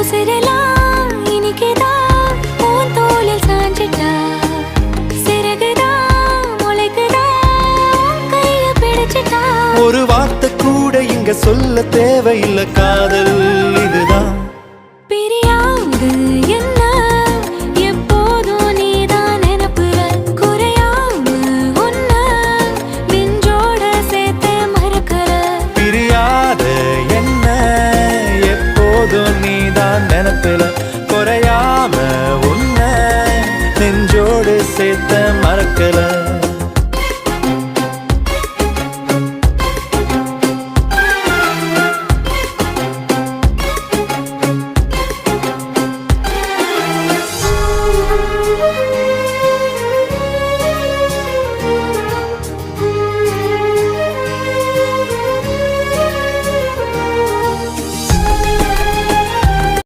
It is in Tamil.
உசிரெல்லாம் இனிக்குதான் உன் தோளில் சாஞ்சிட்டா சிறகுதான் முளைக்குதா உன் கைய பிடிச்சிட்டா ஒரு வார்த்தை கூட இங்க சொல்ல தேவையில்லை காதல் இதுதான் பிரியாது என்ன எப்போதும் நீதான் நினைப்புற குறையாம உன்ன நெஞ்சோட சேர்த்து மறக்கிற பிரியாத என்ன எப்போதும் நீதான் நினைப்பில